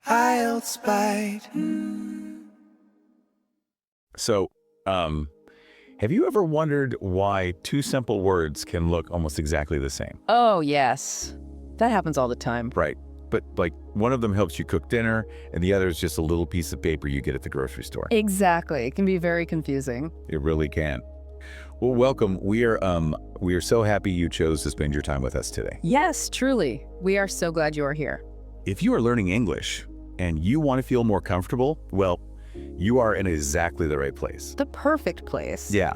I'll spite. So, have you ever wondered why two simple words can look almost exactly the same? Oh, yes. That happens all the time. Right. But like one of them helps you cook dinner and the other is just a little piece of paper you get at the grocery store. Exactly. It can be very confusing. It really can. Well, welcome. We are so happy you chose to spend your time with us today. Yes, truly. We are so glad you are here. If you are learning English and you want to feel more comfortable, well, you are in exactly the right place. The perfect place. Yeah.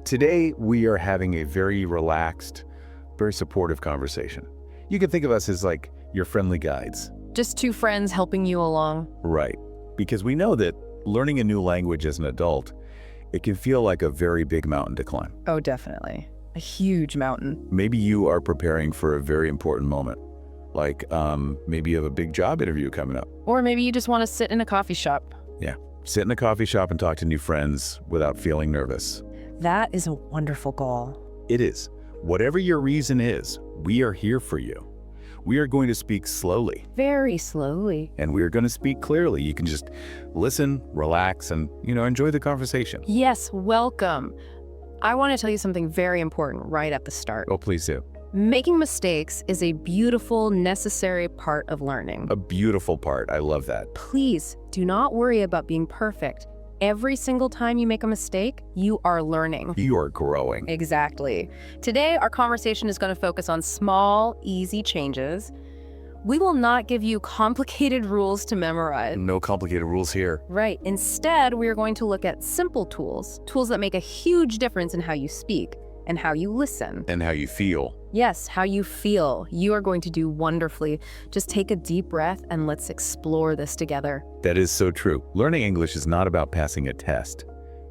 Today, we are having a very relaxed, very supportive conversation. You can think of us as like your friendly guides. Just two friends helping you along. Right. Because we know that learning a new language as an adult, it can feel like a very big mountain to climb. Oh, definitely. A huge mountain. Maybe you are preparing for a very important moment. Like maybe you have a big job interview coming up. Or maybe you just want to sit in a coffee shop. Yeah. Sit in a coffee shop and talk to new friends without feeling nervous. That is a wonderful goal. It is. Whatever your reason is, we are here for you. We are going to speak slowly. Very slowly. And we are going to speak clearly. You can just listen, relax, and, enjoy the conversation. Yes, welcome. I want to tell you something very important right at the start. Oh, please do. Making mistakes is a beautiful, necessary part of learning. A beautiful part. I love that. Please do not worry about being perfect. Every single time you make a mistake, you are learning. You are growing. Exactly. Today, our conversation is going to focus on small, easy changes. We will not give you complicated rules to memorize. No complicated rules here. Right. Instead, we are going to look at simple tools that make a huge difference in how you speak and how you listen. And how you feel. Yes, how you feel. You are going to do wonderfully. Just take a deep breath and let's explore this together. That is so true. Learning English is not about passing a test.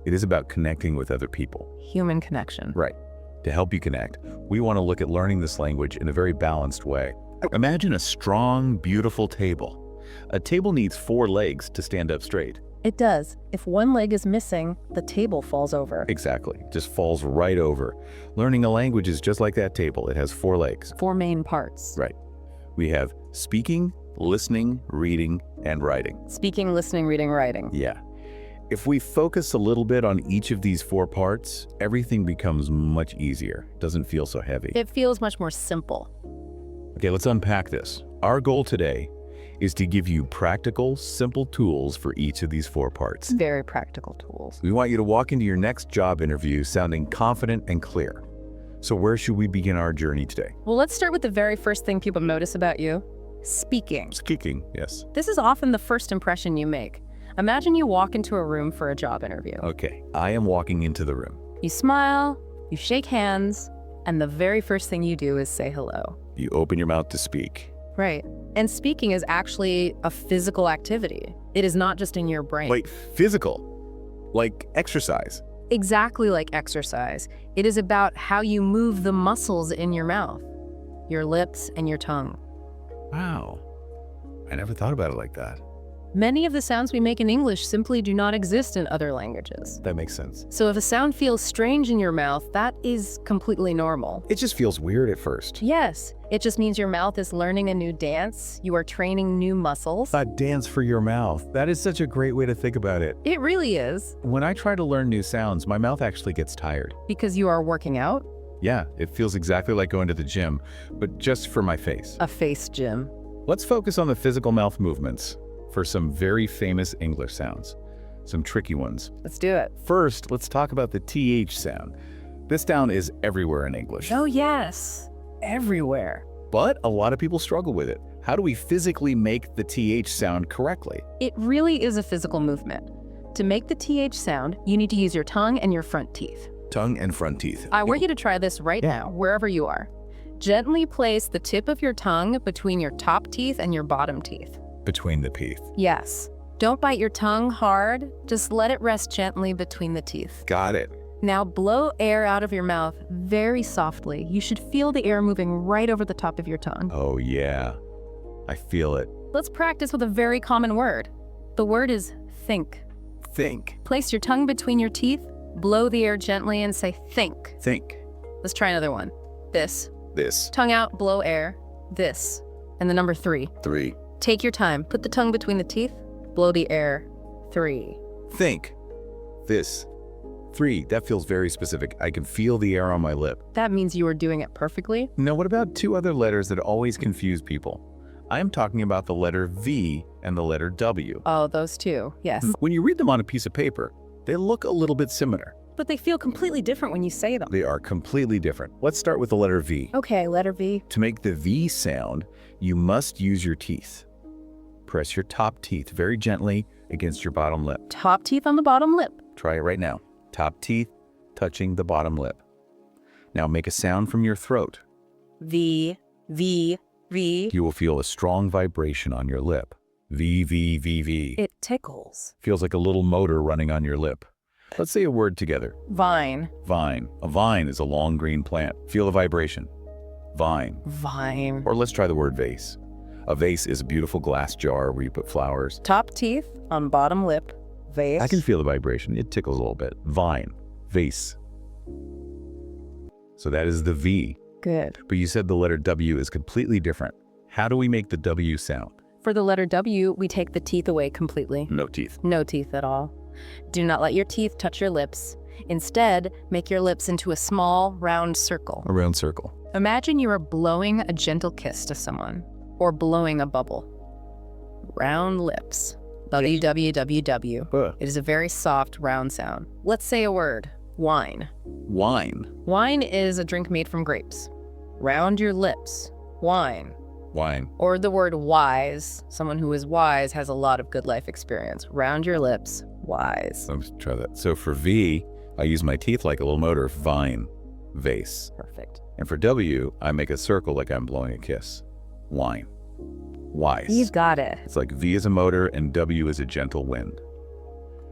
It is about connecting with other people. Human connection. Right. To help you connect, we want to look at learning this language in a very balanced way. Imagine a strong, beautiful table. A table needs 4 legs to stand up straight. It does. If one leg is missing, the table falls over. Exactly. Just falls right over. Learning a language is just like that table. It has 4 legs. 4 main parts. Right. We have speaking, listening, reading, and writing. Speaking, listening, reading, writing. Yeah. If we focus a little bit on each of these 4 parts, everything becomes much easier. It doesn't feel so heavy. It feels much more simple. Okay, let's unpack this. Our goal today is to give you practical, simple tools for each of these 4 parts. Very practical tools. We want you to walk into your next job interview sounding confident and clear. So where should we begin our journey today? Well, let's start with the very first thing people notice about you. Speaking. Speaking, yes. This is often the first impression you make. Imagine you walk into a room for a job interview. Okay, I am walking into the room. You smile, you shake hands, and the very first thing you do is say hello. You open your mouth to speak. Right. And speaking is actually a physical activity. It is not just in your brain. Like physical, like exercise. Exactly like exercise. It is about how you move the muscles in your mouth, your lips, and your tongue. Wow. I never thought about it like that. Many of the sounds we make in English simply do not exist in other languages. That makes sense. So if a sound feels strange in your mouth, that is completely normal. It just feels weird at first. Yes, it just means your mouth is learning a new dance. You are training new muscles. A dance for your mouth. That is such a great way to think about it. It really is. When I try to learn new sounds, my mouth actually gets tired. Because you are working out? Yeah, it feels exactly like going to the gym, but just for my face. A face gym. Let's focus on the physical mouth movements for some very famous English sounds, some tricky ones. Let's do it. First, let's talk about the TH sound. This sound is everywhere in English. Oh yes, everywhere. But a lot of people struggle with it. How do we physically make the TH sound correctly? It really is a physical movement. To make the TH sound, you need to use your tongue and your front teeth. Tongue and front teeth. I want you to try this right now, wherever you are. Gently place the tip of your tongue between your top teeth and your bottom teeth. Between the teeth. Yes. Don't bite your tongue hard. Just let it rest gently between the teeth. Got it. Now blow air out of your mouth very softly. You should feel the air moving right over the top of your tongue. Oh yeah, I feel it. Let's practice with a very common word. The word is think. Think. Place your tongue between your teeth, blow the air gently and say think. Think. Let's try another one. This. This. Tongue out, blow air. This. And the number 3. 3. Take your time. Put the tongue between the teeth. Blow the air. 3. Think. This. 3. That feels very specific. I can feel the air on my lip. That means you are doing it perfectly. Now, what about 2 other letters that always confuse people? I am talking about the letter V and the letter W. Oh, those 2. Yes. When you read them on a piece of paper, they look a little bit similar. But they feel completely different when you say them. They are completely different. Let's start with the letter V. Okay, letter V. To make the V sound, you must use your teeth. Press your top teeth very gently against your bottom lip. Top teeth on the bottom lip. Try it right now. Top teeth touching the bottom lip. Now make a sound from your throat. V, V, V. You will feel a strong vibration on your lip. V, V, V, V. It tickles. Feels like a little motor running on your lip. Let's say a word together. Vine. Vine. A vine is a long green plant. Feel the vibration. Vine. Vine. Or let's try the word vase. A vase is a beautiful glass jar where you put flowers. Top teeth on bottom lip. Vase. I can feel the vibration. It tickles a little bit. Vine. Vase. So that is the V. Good. But you said the letter W is completely different. How do we make the W sound? For the letter W, we take the teeth away completely. No teeth. No teeth at all. Do not let your teeth touch your lips. Instead, make your lips into a small, round circle. A round circle. Imagine you are blowing a gentle kiss to someone, or blowing a bubble. Round lips. WWWW. It is a very soft, round sound. Let's say a word. Wine. Wine. Wine is a drink made from grapes. Round your lips. Wine. Wine. Or the word wise. Someone who is wise has a lot of good life experience. Round your lips. Wise. Let's try that. So for V, I use my teeth like a little motor. Vine. Vase. Perfect. And for W, I make a circle like I'm blowing a kiss. Wine. Wise. You've got it. It's like V is a motor and W is a gentle wind.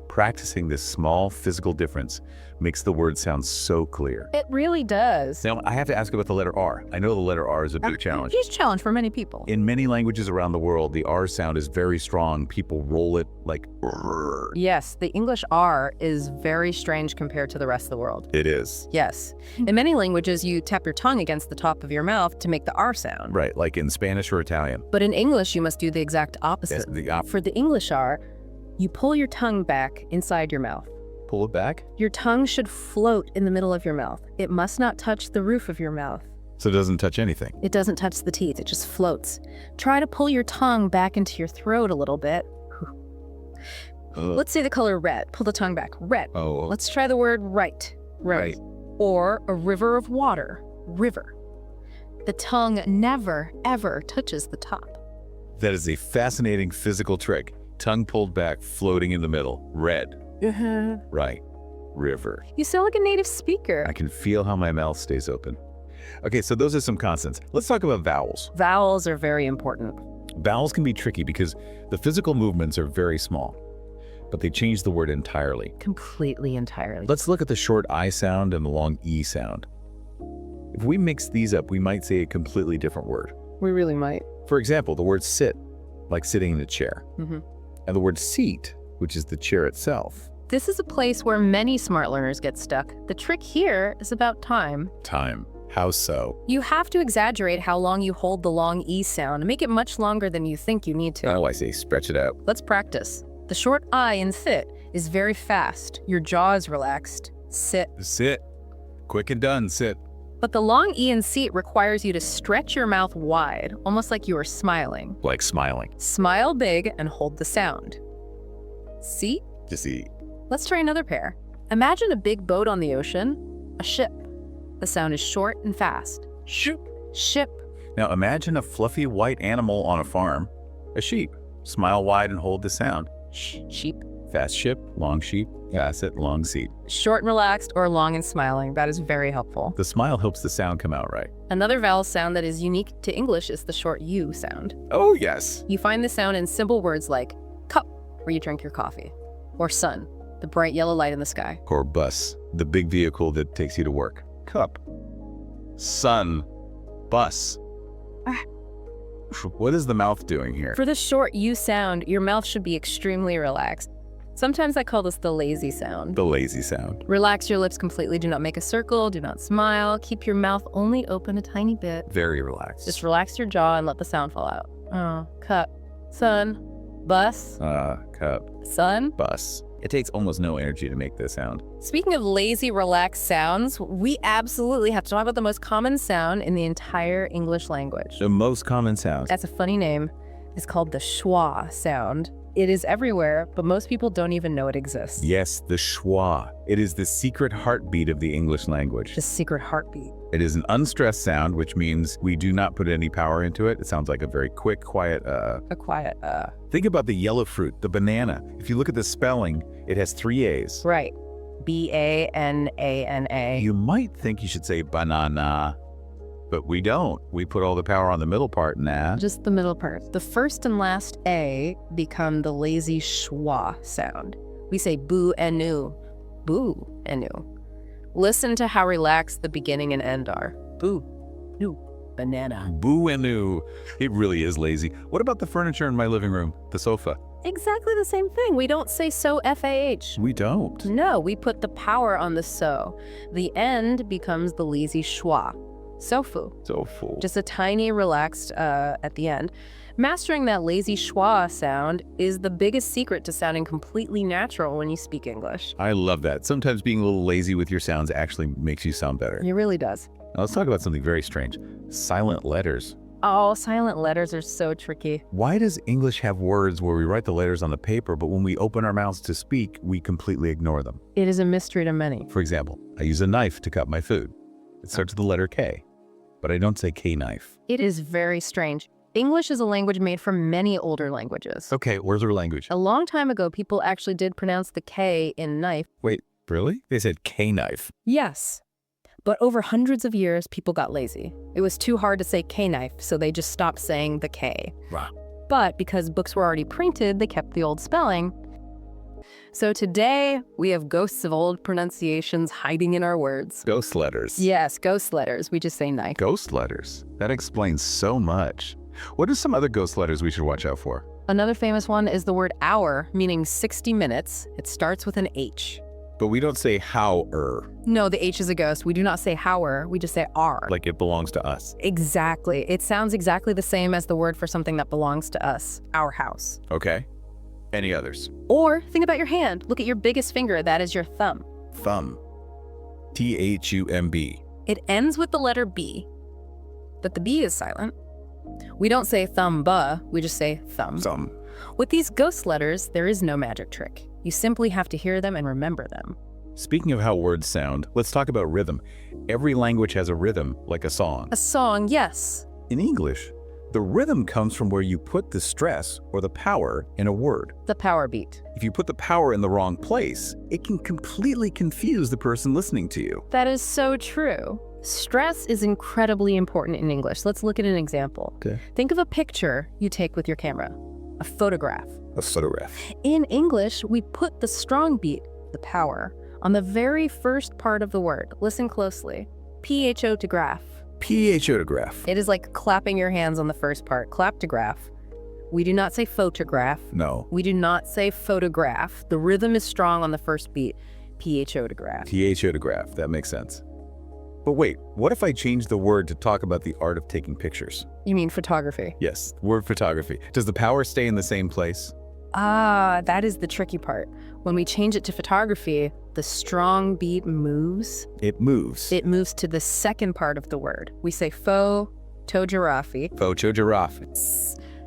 Practicing this small physical difference makes the word sound so clear. It really does. Now, I have to ask about the letter R. I know the letter R is a big challenge. Huge challenge for many people. In many languages around the world, the R sound is very strong. People roll it like R. Yes, the English R is very strange compared to the rest of the world. It is. Yes. In many languages, you tap your tongue against the top of your mouth to make the R sound. Right, like in Spanish or Italian. But in English, you must do the exact opposite. Yes, For the English R, you pull your tongue back inside your mouth. Pull it back? Your tongue should float in the middle of your mouth. It must not touch the roof of your mouth. So it doesn't touch anything. It doesn't touch the teeth, it just floats. Try to pull your tongue back into your throat a little bit. Let's say the color red. Pull the tongue back. Red. Oh. Let's try the word right. Right. Or a river of water. River. The tongue never, ever touches the top. That is a fascinating physical trick. Tongue pulled back, floating in the middle. Red. Right. River. You sound like a native speaker. I can feel how my mouth stays open. Okay, so those are some consonants. Let's talk about vowels. Vowels are very important. Vowels can be tricky because the physical movements are very small, but they change the word entirely. Completely, entirely. Let's look at the short I sound and the long E sound. If we mix these up, we might say a completely different word. We really might. For example, the word sit, like sitting in a chair. And the word seat, which is the chair itself. This is a place where many smart learners get stuck. The trick here is about time. Time. How so? You have to exaggerate how long you hold the long E sound and make it much longer than you think you need to. Oh, I see. Stretch it out. Let's practice. The short I in sit is very fast. Your jaw is relaxed. Sit. Sit. Quick and done. Sit. But the long E in seat requires you to stretch your mouth wide, almost like you are smiling. Like smiling. Smile big and hold the sound. Seat. Just eat. Let's try another pair. Imagine a big boat on the ocean, a ship. The sound is short and fast. Ship. Ship. Now imagine a fluffy white animal on a farm, a sheep. Smile wide and hold the sound. Sheep. Fast ship, long sheep, fast long seat. Short and relaxed or long and smiling. That is very helpful. The smile helps the sound come out right. Another vowel sound that is unique to English is the short U sound. Oh, yes. You find the sound in simple words like cup, where you drink your coffee, or sun, the bright yellow light in the sky. Or bus, the big vehicle that takes you to work. Cup. Sun. Bus. What is the mouth doing here? For the short U sound, your mouth should be extremely relaxed. Sometimes I call this the lazy sound. The lazy sound. Relax your lips completely. Do not make a circle. Do not smile. Keep your mouth only open a tiny bit. Very relaxed. Just relax your jaw and let the sound fall out. Oh, cup. Sun. Bus. Cup. Sun. Bus. It takes almost no energy to make this sound. Speaking of lazy, relaxed sounds, we absolutely have to talk about the most common sound in the entire English language. The most common sound. That's a funny name. It's called the schwa sound. It is everywhere, but most people don't even know it exists. Yes, the schwa. It is the secret heartbeat of the English language. The secret heartbeat. It is an unstressed sound, which means we do not put any power into it. It sounds like a very quick, quiet, A quiet, Think about the yellow fruit, the banana. If you look at the spelling, it has 3 A's. Right. B-A-N-A-N-A. You might think you should say banana, but we don't. We put all the power on the middle part, nah. Just the middle part. The first and last A become the lazy schwa sound. We say boo-enu. Boo-enu. Listen to how relaxed the beginning and end are. Boo-nu. Banana. Boo-enu. It really is lazy. What about the furniture in my living room? The sofa? Exactly the same thing. We don't say so F-A-H. We don't. No, we put the power on the so. The end becomes the lazy schwa. Sofu. Sofu. Just a tiny relaxed at the end. Mastering that lazy schwa sound is the biggest secret to sounding completely natural when you speak English. I love that. Sometimes being a little lazy with your sounds actually makes you sound better. It really does. Now let's talk about something very strange. Silent letters. Oh, silent letters are so tricky. Why does English have words where we write the letters on the paper, but when we open our mouths to speak, we completely ignore them? It is a mystery to many. For example, I use a knife to cut my food. It starts with the letter K, but I don't say K-knife. It is very strange. English is a language made from many older languages. Okay, where's our language? A long time ago, people actually did pronounce the K in knife. Wait, really? They said K-knife. Yes. But over hundreds of years, people got lazy. It was too hard to say K-knife, so they just stopped saying the K. Wow. But because books were already printed, they kept the old spelling. So today, we have ghosts of old pronunciations hiding in our words. Ghost letters. Yes, ghost letters. We just say knife. Ghost letters. That explains so much. What are some other ghost letters we should watch out for? Another famous one is the word hour, meaning 60 minutes. It starts with an H. But we don't say how-er. No, the H is a ghost. We do not say hour, we just say R. Like it belongs to us. Exactly. It sounds exactly the same as the word for something that belongs to us, our house. Okay. Any others? Or think about your hand. Look at your biggest finger. That is your thumb. Thumb. T-H-U-M-B. It ends with the letter B, but the B is silent. We don't say thumb-ba, we just say thumb. Thumb. With these ghost letters, there is no magic trick. You simply have to hear them and remember them. Speaking of how words sound, let's talk about rhythm. Every language has a rhythm, like a song. A song, yes. In English, the rhythm comes from where you put the stress or the power in a word. The power beat. If you put the power in the wrong place, it can completely confuse the person listening to you. That is so true. Stress is incredibly important in English. Let's look at an example. Okay. Think of a picture you take with your camera, a photograph. A photograph. In English, we put the strong beat, the power, on the very first part of the word. Listen closely. P-H-O-tograph. P-H-O-tograph. It is like clapping your hands on the first part. Claptograph. We do not say photograph. No. We do not say photograph. The rhythm is strong on the first beat. P-H-O-tograph. P-H-O-tograph. That makes sense. But wait, what if I change the word to talk about the art of taking pictures? You mean photography? Yes, word photography. Does the power stay in the same place? Ah, that is the tricky part. When we change it to photography, the strong beat moves. It moves. It moves to the second part of the word. We say photography, Photograph.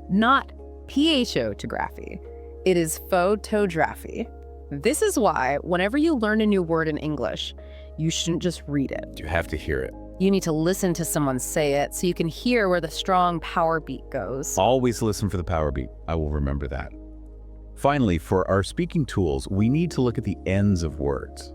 not photography. It is photography. This is why whenever you learn a new word in English, you shouldn't just read it. You have to hear it. You need to listen to someone say it so you can hear where the strong power beat goes. Always listen for the power beat. I will remember that. Finally, for our speaking tools, we need to look at the ends of words.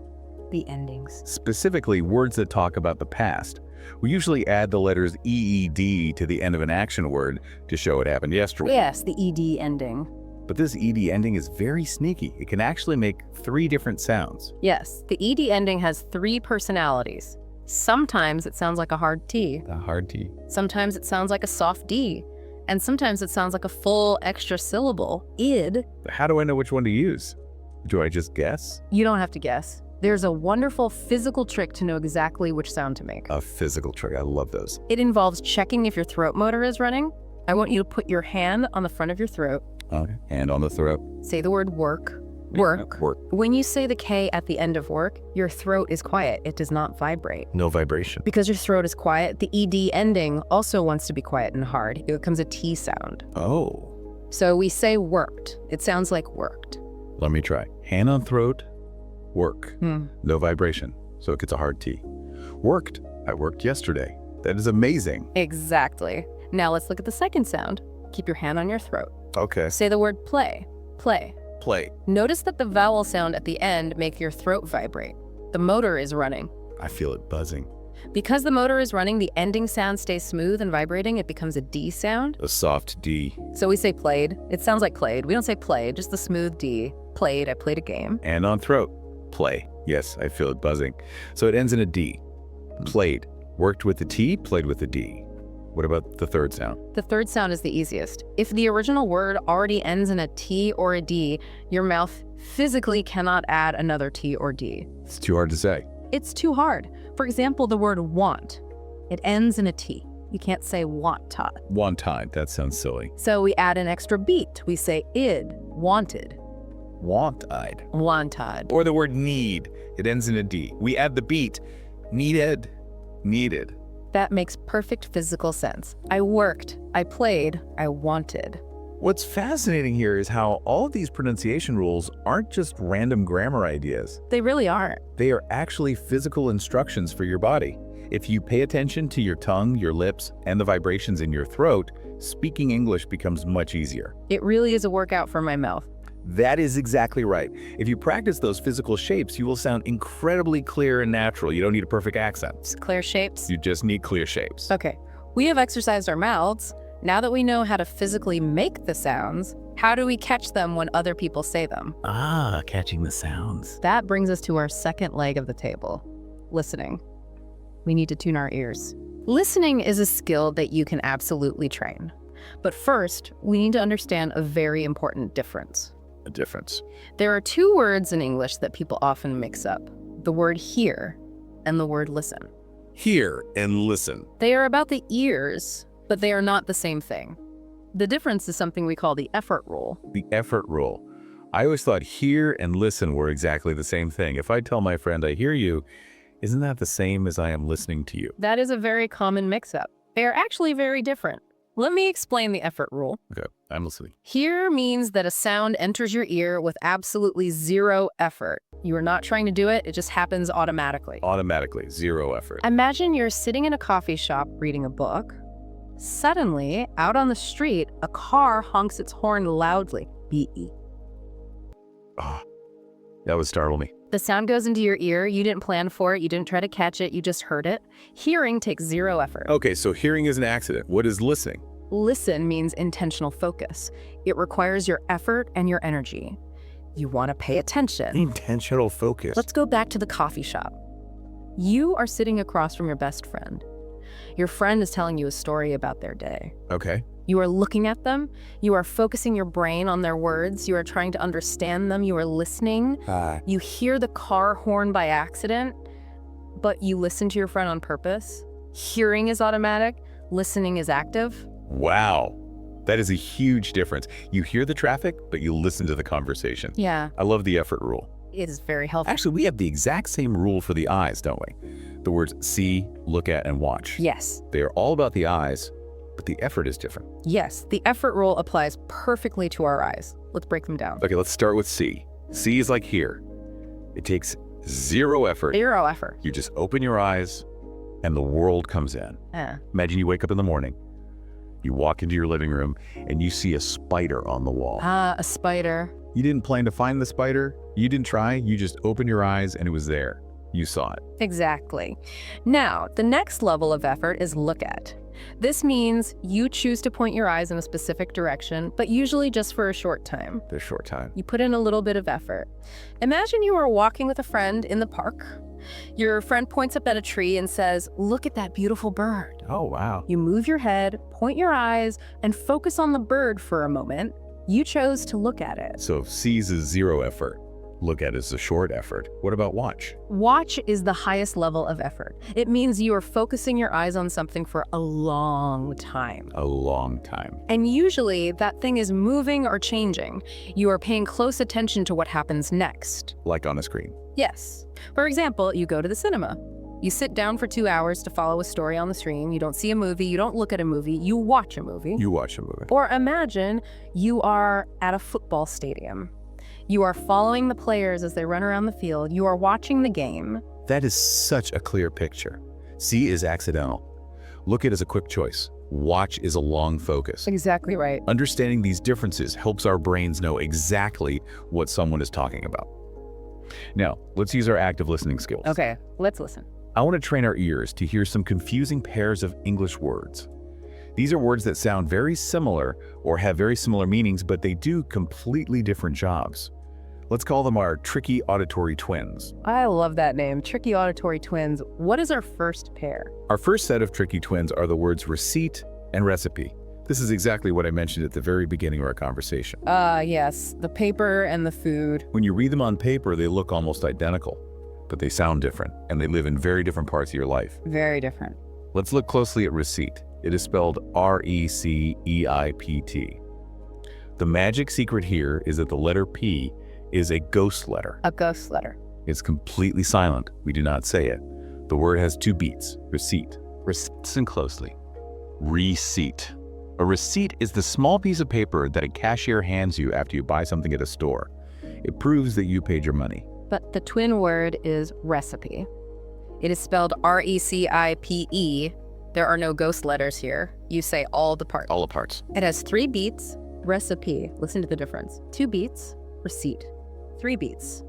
The endings. Specifically, words that talk about the past. We usually add the letters EED to the end of an action word to show it happened yesterday. Yes, the ED ending. But this ED ending is very sneaky. It can actually make 3 different sounds. Yes, the ED ending has 3 personalities. Sometimes it sounds like a hard T. The hard T. Sometimes it sounds like a soft D. And sometimes it sounds like a full extra syllable, id. How do I know which one to use? Do I just guess? You don't have to guess. There's a wonderful physical trick to know exactly which sound to make. A physical trick. I love those. It involves checking if your throat motor is running. I want you to put your hand on the front of your throat. Okay. Hand on the throat. Say the word work. Work. Work. When you say the K at the end of work, your throat is quiet. It does not vibrate. No vibration. Because your throat is quiet, the ED ending also wants to be quiet and hard. It becomes a T sound. Oh. So we say worked. It sounds like worked. Let me try. Hand on throat. Work. No vibration. So it gets a hard T. Worked. I worked yesterday. That is amazing. Exactly. Now let's look at the second sound. Keep your hand on your throat. Okay. Say the word play. Play. Play. Notice that the vowel sound at the end make your throat vibrate. The motor is running. I feel it buzzing. Because the motor is running, the ending sound stays smooth and vibrating. It becomes a D sound. A soft D. So we say played. It sounds like played. We don't say played, just the smooth D. Played. I played a game. And on throat. Play. Yes, I feel it buzzing. So it ends in a D. Played. Worked with the T, played with the D. What about the third sound? The third sound is the easiest. If the original word already ends in a T or a D, your mouth physically cannot add another T or D. It's too hard to say. It's too hard. For example, the word want. It ends in a T. You can't say want-tod. One-tide. That sounds silly. So we add an extra beat. We say id, wanted, Want-eyed. wantod. Or the word need. It ends in a D. We add the beat. Needed. Needed. That makes perfect physical sense. I worked, I played, I wanted. What's fascinating here is how all of these pronunciation rules aren't just random grammar ideas. They really aren't. They are actually physical instructions for your body. If you pay attention to your tongue, your lips, and the vibrations in your throat, speaking English becomes much easier. It really is a workout for my mouth. That is exactly right. If you practice those physical shapes, you will sound incredibly clear and natural. You don't need a perfect accent. Just clear shapes. You just need clear shapes. Okay, we have exercised our mouths. Now that we know how to physically make the sounds, how do we catch them when other people say them? Ah, catching the sounds. That brings us to our second leg of the table, listening. We need to tune our ears. Listening is a skill that you can absolutely train. But first, we need to understand a very important difference. A difference. There are two words in English that people often mix up, the word hear and the word listen. Hear and listen. They are about the ears, but they are not the same thing. The difference is something we call the effort rule. The effort rule. I always thought hear and listen were exactly the same thing. If I tell my friend I hear you, isn't that the same as I am listening to you? That is a very common mix-up. They are actually very different. Let me explain the effort rule. Okay, I'm listening. Hear means that a sound enters your ear with absolutely zero effort. You are not trying to do it, it just happens automatically. Automatically, zero effort. Imagine you're sitting in a coffee shop reading a book. Suddenly, out on the street, a car honks its horn loudly. B-E. Oh, that would startle me. The sound goes into your ear, you didn't plan for it, you didn't try to catch it, you just heard it. Hearing takes zero effort. Okay, so hearing is an accident. What is listening? Listen means intentional focus. It requires your effort and your energy. You want to pay attention. Intentional focus. Let's go back to the coffee shop. You are sitting across from your best friend. Your friend is telling you a story about their day. Okay. You are looking at them. You are focusing your brain on their words. You are trying to understand them. You are listening. You hear the car horn by accident, but you listen to your friend on purpose. Hearing is automatic. Listening is active. Wow. That is a huge difference. You hear the traffic, but you listen to the conversation. Yeah. I love the effort rule. It is very helpful. Actually, we have the exact same rule for the eyes, don't we? The words see, look at, and watch. Yes. They are all about the eyes, but the effort is different. Yes, the effort rule applies perfectly to our eyes. Let's break them down. Okay, let's start with see. See is like hear. It takes zero effort. Zero effort. You just open your eyes and the world comes in. Imagine you wake up in the morning, you walk into your living room, and you see a spider on the wall. A spider. You didn't plan to find the spider. You didn't try. You just opened your eyes and it was there. You saw it. Exactly. Now, the next level of effort is look at. This means you choose to point your eyes in a specific direction, but usually just for a short time. For a short time. You put in a little bit of effort. Imagine you are walking with a friend in the park. Your friend points up at a tree and says, "Look at that beautiful bird." Oh, wow. You move your head, point your eyes, and focus on the bird for a moment. You chose to look at it. So sees is zero effort. look at as a short effort. What about watch? Watch is the highest level of effort. It means you are focusing your eyes on something for a long time. A long time. And usually that thing is moving or changing. You are paying close attention to what happens next. Like on a screen. Yes. For example, you go to the cinema. You sit down for 2 hours to follow a story on the screen. You don't see a movie, you don't look at a movie, you watch a movie. You watch a movie. Or imagine you are at a football stadium. You are following the players as they run around the field. You are watching the game. That is such a clear picture. See is accidental. Look at it as a quick choice. Watch is a long focus. Exactly right. Understanding these differences helps our brains know exactly what someone is talking about. Now, let's use our active listening skills. Okay, let's listen. I want to train our ears to hear some confusing pairs of English words. These are words that sound very similar or have very similar meanings, but they do completely different jobs. Let's call them our tricky auditory twins. I love that name, tricky auditory twins. What is our first pair? Our first set of tricky twins are the words receipt and recipe. This is exactly what I mentioned at the very beginning of our conversation. Yes, the paper and the food. When you read them on paper, they look almost identical, but they sound different, and they live in very different parts of your life. Very different. Let's look closely at receipt. It is spelled R-E-C-E-I-P-T. The magic secret here is that the letter P is a ghost letter. A ghost letter. It's completely silent. We do not say it. The word has 2 beats. Receipt. Listen closely. Receipt. A receipt is the small piece of paper that a cashier hands you after you buy something at a store. It proves that you paid your money. But the twin word is recipe. It is spelled R-E-C-I-P-E. There are no ghost letters here. You say all the parts. All the parts. It has 3 beats. Recipe. Listen to the difference. 2 beats. Receipt. 3 beats.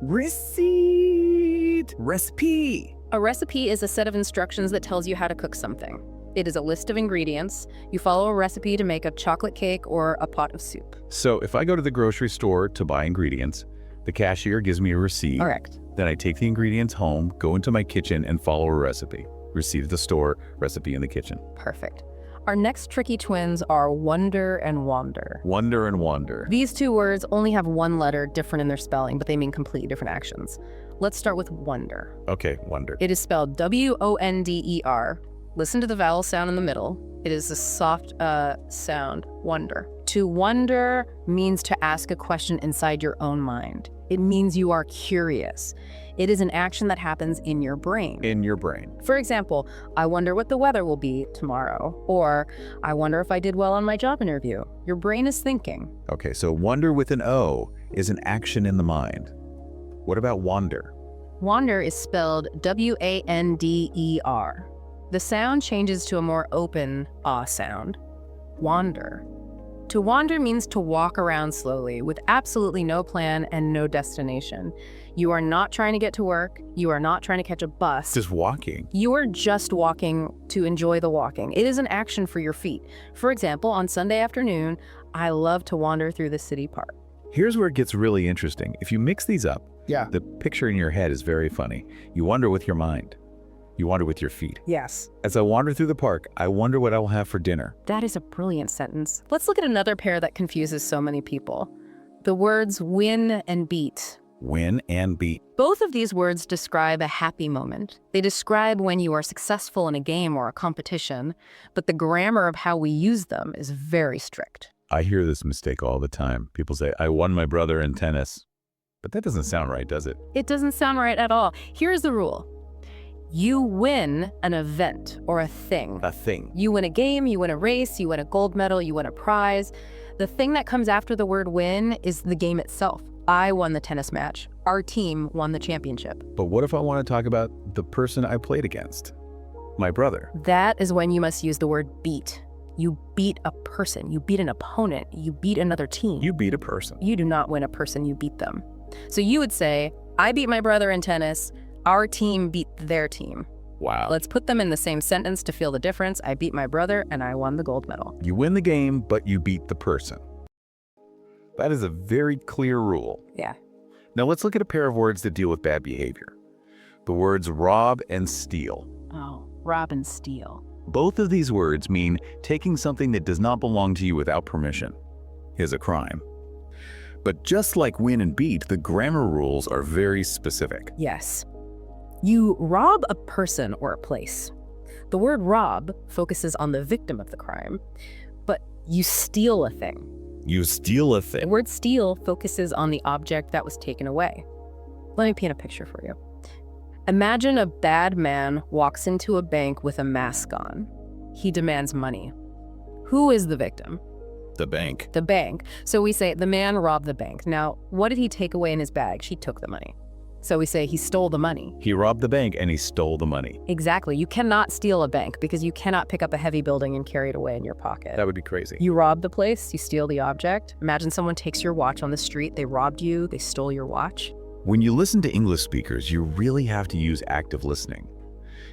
Receipt. Recipe. A recipe is a set of instructions that tells you how to cook something. It is a list of ingredients. You follow a recipe to make a chocolate cake or a pot of soup. So if I go to the grocery store to buy ingredients, the cashier gives me a receipt. Correct. Then I take the ingredients home, go into my kitchen, and follow a recipe. Receipt at the store, recipe in the kitchen. Perfect. Our next tricky twins are wonder and wander. Wonder and wander. These 2 words only have 1 letter different in their spelling, but they mean completely different actions. Let's start with wonder. Okay, wonder. It is spelled W-O-N-D-E-R. Listen to the vowel sound in the middle. It is a soft sound, wonder. To wonder means to ask a question inside your own mind. It means you are curious. It is an action that happens in your brain. In your brain. For example, I wonder what the weather will be tomorrow, or I wonder if I did well on my job interview. Your brain is thinking. Okay, so wonder with an O is an action in the mind. What about wander? Wander is spelled W-A-N-D-E-R. The sound changes to a more open ah sound. Wander. To wander means to walk around slowly with absolutely no plan and no destination. You are not trying to get to work. You are not trying to catch a bus. Just walking. You are just walking to enjoy the walking. It is an action for your feet. For example, on Sunday afternoon, I love to wander through the city park. Here's where it gets really interesting. If you mix these up, the picture in your head is very funny. You wander with your mind. You wander with your feet. Yes. As I wander through the park, I wonder what I will have for dinner. That is a brilliant sentence. Let's look at another pair that confuses so many people. The words win and beat. Win and beat. Both of these words describe a happy moment. They describe when you are successful in a game or a competition, but the grammar of how we use them is very strict. I hear this mistake all the time. People say, I won my brother in tennis. But that doesn't sound right, does it? It doesn't sound right at all. Here's the rule. You win an event or a thing. A thing. You win a game, you win a race, you win a gold medal, you win a prize. The thing that comes after the word win is the game itself. I won the tennis match. Our team won the championship. But what if I want to talk about the person I played against? My brother. That is when you must use the word beat. You beat a person. You beat an opponent. You beat another team. You beat a person. You do not win a person, you beat them. So you would say, I beat my brother in tennis. Our team beat their team. Wow. Let's put them in the same sentence to feel the difference. I beat my brother and I won the gold medal. You win the game, but you beat the person. That is a very clear rule. Yeah. Now let's look at a pair of words that deal with bad behavior. The words rob and steal. Oh, rob and steal. Both of these words mean taking something that does not belong to you without permission is a crime. But just like win and beat, the grammar rules are very specific. Yes. You rob a person or a place. The word rob focuses on the victim of the crime, but you steal a thing. You steal a The thing. word steal focuses on the object that was taken away. Let me paint a picture for you. Imagine a bad man walks into a bank with a mask on. He demands money. Who is the victim? The bank. The bank. So we say the man robbed the bank. Now, what did he take away in his bag? He took the money. So we say he stole the money. He robbed the bank and he stole the money. Exactly. You cannot steal a bank because you cannot pick up a heavy building and carry it away in your pocket. That would be crazy. You rob the place, you steal the object. Imagine someone takes your watch on the street. They robbed you, they stole your watch. When you listen to English speakers, you really have to use active listening.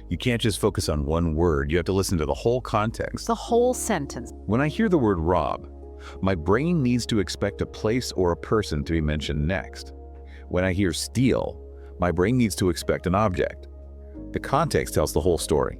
You can't just focus on one word. You have to listen to the whole context. The whole sentence. When I hear the word rob, my brain needs to expect a place or a person to be mentioned next. When I hear steal, my brain needs to expect an object. The context tells the whole story.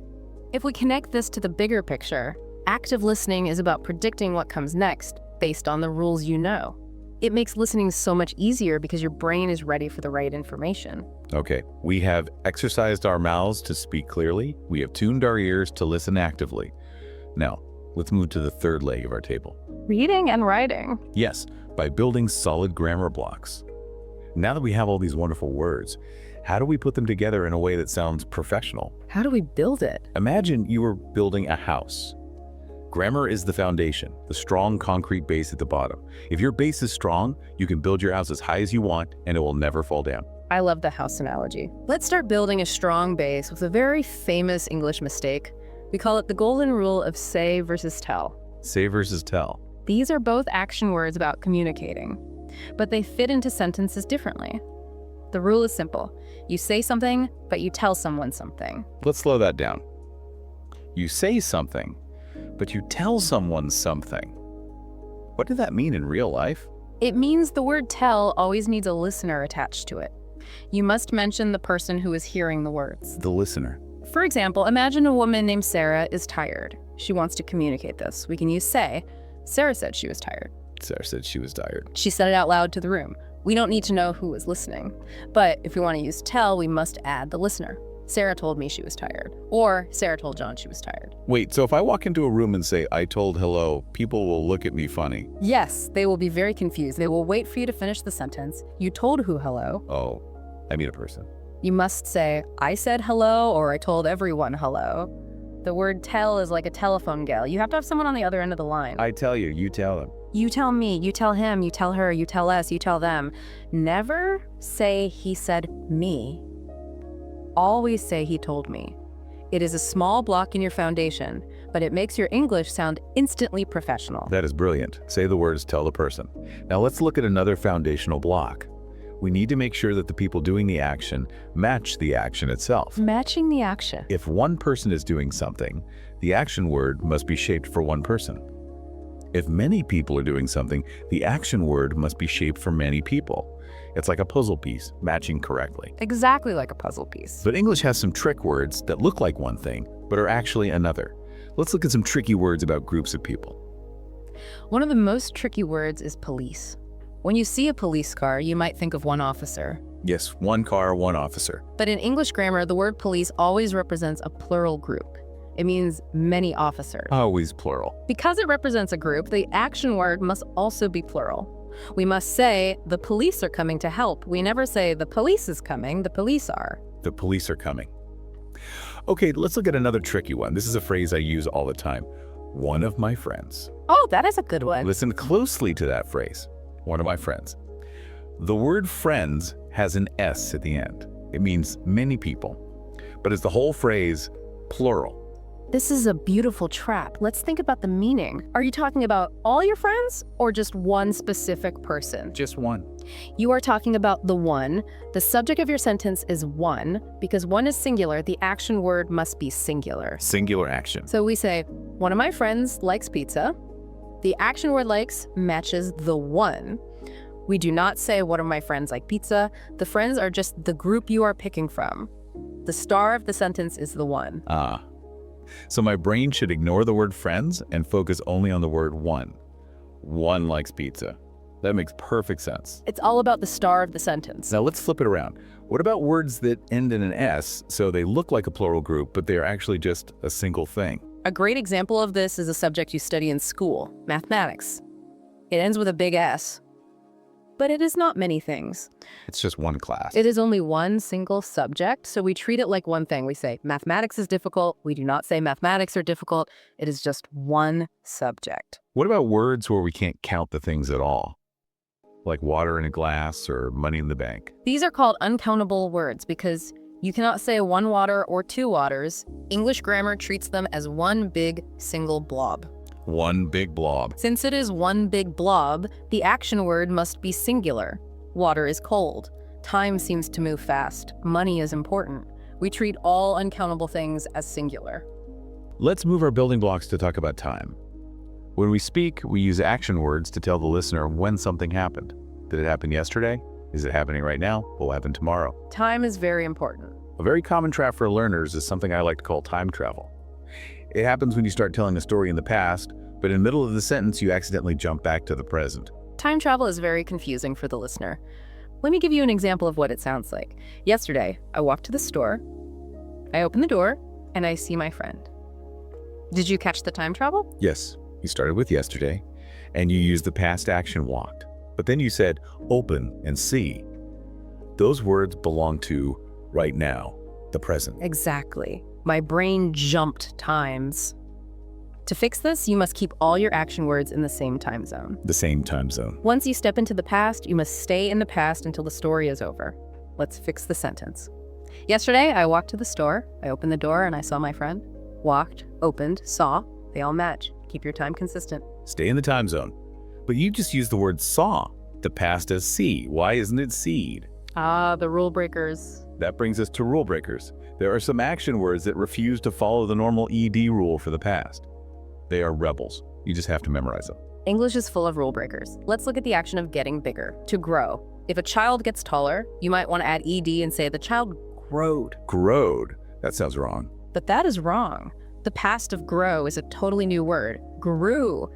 If we connect this to the bigger picture, active listening is about predicting what comes next based on the rules you know. It makes listening so much easier because your brain is ready for the right information. Okay, we have exercised our mouths to speak clearly. We have tuned our ears to listen actively. Now, let's move to the third leg of our table. Reading and writing. Yes, by building solid grammar blocks. Now that we have all these wonderful words, how do we put them together in a way that sounds professional? How do we build it? Imagine you were building a house. Grammar is the foundation, the strong concrete base at the bottom. If your base is strong, you can build your house as high as you want and it will never fall down. I love the house analogy. Let's start building a strong base with a very famous English mistake. We call it the golden rule of say versus tell. Say versus tell. These are both action words about communicating, but they fit into sentences differently. The rule is simple. You say something, but you tell someone something. Let's slow that down. You say something, but you tell someone something. What did that mean in real life? It means the word tell always needs a listener attached to it. You must mention the person who is hearing the words. The listener. For example, imagine a woman named Sarah is tired. She wants to communicate this. We can use say. Sarah said she was tired. Sarah said she was tired. She said it out loud to the room. We don't need to know who was listening. But if we want to use tell, we must add the listener. Sarah told me she was tired. Or Sarah told John she was tired. Wait, so if I walk into a room and say, I told hello, people will look at me funny. Yes, they will be very confused. They will wait for you to finish the sentence. You told who hello. Oh, I mean a person. You must say, I said hello, or I told everyone hello. The word tell is like a telephone gal. You have to have someone on the other end of the line. I tell you, you tell them. You tell me, you tell him, you tell her, you tell us, you tell them. Never say he said me. Always say he told me. It is a small block in your foundation, but it makes your English sound instantly professional. That is brilliant. Say the words, tell the person. Now let's look at another foundational block. We need to make sure that the people doing the action match the action itself. Matching the action. If one person is doing something, the action word must be shaped for one person. If many people are doing something, the action word must be shaped for many people. It's like a puzzle piece, matching correctly. Exactly like a puzzle piece. But English has some trick words that look like one thing, but are actually another. Let's look at some tricky words about groups of people. One of the most tricky words is police. When you see a police car, you might think of one officer. Yes, one car, one officer. But in English grammar, the word police always represents a plural group. It means many officers. Always plural. Because it represents a group, the action word must also be plural. We must say, the police are coming to help. We never say, the police is coming, the police are. The police are coming. Okay, let's look at another tricky one. This is a phrase I use all the time. One of my friends. Oh, that is a good one. Listen closely to that phrase. One of my friends. The word friends has an S at the end. It means many people, but is the whole phrase plural? This is a beautiful trap. Let's think about the meaning. Are you talking about all your friends or just one specific person? Just one. You are talking about the one. The subject of your sentence is one. Because one is singular, the action word must be singular. Singular action. So we say, one of my friends likes pizza. The action word likes matches the one. We do not say one of my friends like pizza. The friends are just the group you are picking from. The star of the sentence is the one. Ah. So my brain should ignore the word friends and focus only on the word one. One likes pizza. That makes perfect sense. It's all about the star of the sentence. Now let's flip it around. What about words that end in an S, so they look like a plural group, but they are actually just a single thing? A great example of this is a subject you study in school, mathematics. It ends with a big S. But it is not many things. It's just one class. It is only one single subject, so we treat it like one thing. We say mathematics is difficult. We do not say mathematics are difficult. It is just one subject. What about words where we can't count the things at all? Like water in a glass or money in the bank? These are called uncountable words because you cannot say one water or two waters. English grammar treats them as one big single blob. One big blob. Since it is one big blob, the action word must be singular. Water is cold. Time seems to move fast. Money is important. We treat all uncountable things as singular. Let's move our building blocks to talk about time. When we speak, we use action words to tell the listener when something happened. Did it happen yesterday? Is it happening right now? Will happen tomorrow? Time is very important. A very common trap for learners is something I like to call time travel. It happens when you start telling a story in the past, but in the middle of the sentence, you accidentally jump back to the present. Time travel is very confusing for the listener. Let me give you an example of what it sounds like. Yesterday, I walked to the store, I open the door, and I see my friend. Did you catch the time travel? Yes, you started with yesterday, and you used the past action walked. But then you said open and see. Those words belong to right now, the present. Exactly. My brain jumped times. To fix this, you must keep all your action words in the same time zone. The same time zone. Once you step into the past, you must stay in the past until the story is over. Let's fix the sentence. Yesterday, I walked to the store. I opened the door and I saw my friend. Walked, opened, saw. They all match. Keep your time consistent. Stay in the time zone. But you just used the word saw. The past as see. Why isn't it seed? Ah, the rule breakers. That brings us to rule breakers. There are some action words that refuse to follow the normal ED rule for the past. They are rebels. You just have to memorize them. English is full of rule breakers. Let's look at the action of getting bigger, to grow. If a child gets taller, you might want to add ED and say the child growed. Growed. That sounds wrong. But that is wrong. The past of grow is a totally new word. Grew.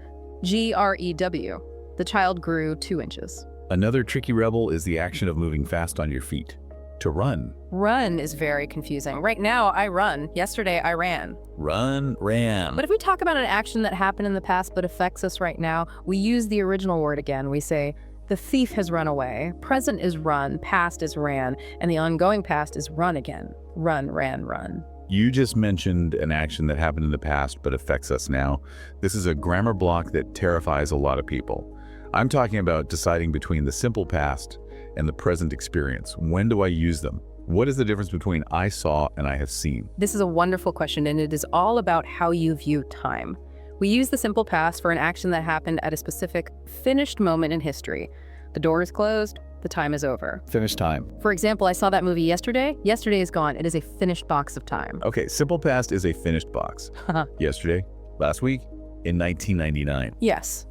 G-R-E-W. The child grew 2 inches. Another tricky rebel is the action of moving fast on your feet. To run. Run is very confusing. Right now, I run. Yesterday, I ran. Run, ran. But if we talk about an action that happened in the past but affects us right now, we use the original word again. We say, the thief has run away. Present is run, past is ran, and the ongoing past is run again. Run, ran, run. You just mentioned an action that happened in the past but affects us now. This is a grammar block that terrifies a lot of people. I'm talking about deciding between the simple past and the present experience. When do I use them? What is the difference between I saw and I have seen? This is a wonderful question, and it is all about how you view time. We use the simple past for an action that happened at a specific finished moment in history. The door is closed, the time is over. Finished time. For example, I saw that movie yesterday. Yesterday is gone. It is a finished box of time. Okay, simple past is a finished box. Yesterday, last week, in 1999. Yes.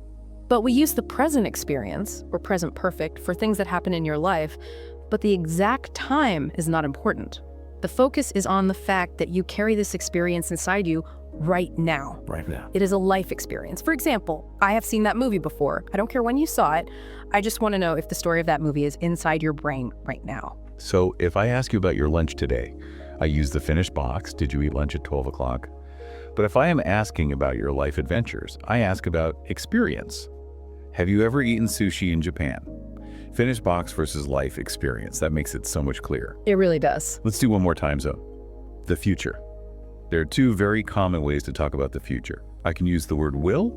But we use the present experience, or present perfect, for things that happen in your life, but the exact time is not important. The focus is on the fact that you carry this experience inside you right now. Right now. It is a life experience. For example, I have seen that movie before. I don't care when you saw it. I just want to know if the story of that movie is inside your brain right now. So if I ask you about your lunch today, I use the finished box. Did you eat lunch at 12 o'clock? But if I am asking about your life adventures, I ask about experience. Have you ever eaten sushi in Japan? Finished box versus life experience. That makes it so much clearer. It really does. Let's do one more time zone. The future. There are two very common ways to talk about the future. I can use the word will,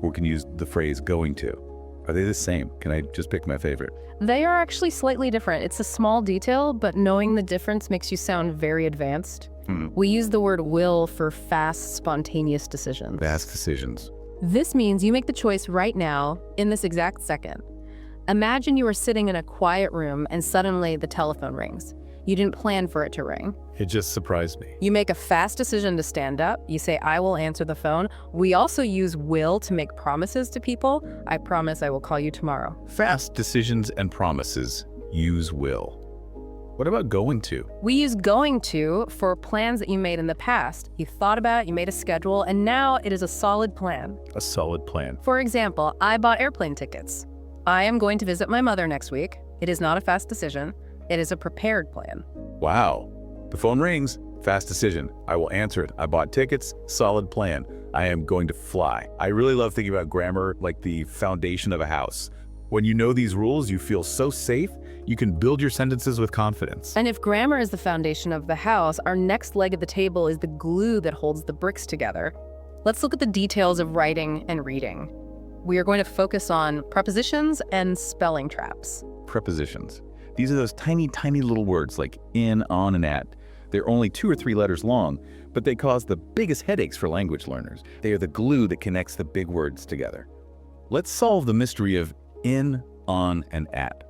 or can use the phrase going to. Are they the same? Can I just pick my favorite? They are actually slightly different. It's a small detail, but knowing the difference makes you sound very advanced. We use the word will for fast, spontaneous decisions. Fast decisions. This means you make the choice right now, in this exact second. Imagine you are sitting in a quiet room and suddenly the telephone rings. You didn't plan for it to ring. It just surprised me. You make a fast decision to stand up. You say, I will answer the phone. We also use will to make promises to people. I promise I will call you tomorrow. Fast decisions and promises use will. What about going to? We use going to for plans that you made in the past. You thought about it, you made a schedule, and now it is a solid plan. A solid plan. For example, I bought airplane tickets. I am going to visit my mother next week. It is not a fast decision. It is a prepared plan. Wow. The phone rings. Fast decision. I will answer it. I bought tickets. Solid plan. I am going to fly. I really love thinking about grammar like the foundation of a house. When you know these rules, you feel so safe, you can build your sentences with confidence. And if grammar is the foundation of the house, our next leg of the table is the glue that holds the bricks together. Let's look at the details of writing and reading. We are going to focus on prepositions and spelling traps. Prepositions. These are those tiny, tiny little words like in, on, and at. They're only 2 or 3 letters long, but they cause the biggest headaches for language learners. They are the glue that connects the big words together. Let's solve the mystery of in, on, and at.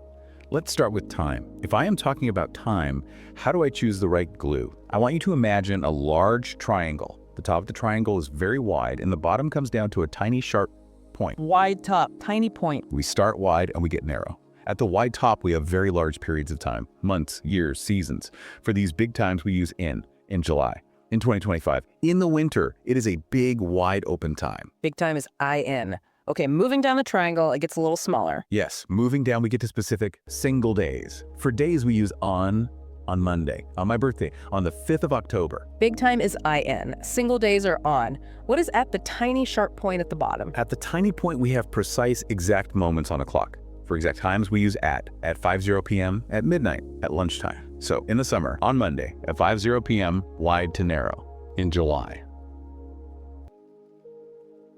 Let's start with time. If I am talking about time, how do I choose the right glue? I want you to imagine a large triangle. The top of the triangle is very wide, and the bottom comes down to a tiny sharp point. Wide top, tiny point. We start wide and we get narrow. At the wide top, we have very large periods of time, months, years, seasons. For these big times, we use in July. In 2025, in the winter, it is a big, wide open time. Big time is IN. Okay, moving down the triangle, it gets a little smaller. Yes, moving down, we get to specific single days. For days, we use on Monday, on my birthday, on the 5th of October. Big time is IN. Single days are on. What is at the tiny sharp point at the bottom? At the tiny point, we have precise, exact moments on a clock. For exact times, we use at 5:00 p.m., at midnight, at lunchtime. So in the summer, on Monday, at 5:00 p.m., wide to narrow. In July.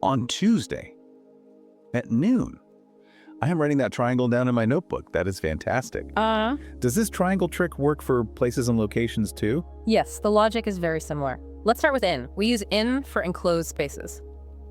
On Tuesday, at noon. I am writing that triangle down in my notebook. That is fantastic. Does this triangle trick work for places and locations too? Yes, the logic is very similar. Let's start with in. We use in for enclosed spaces.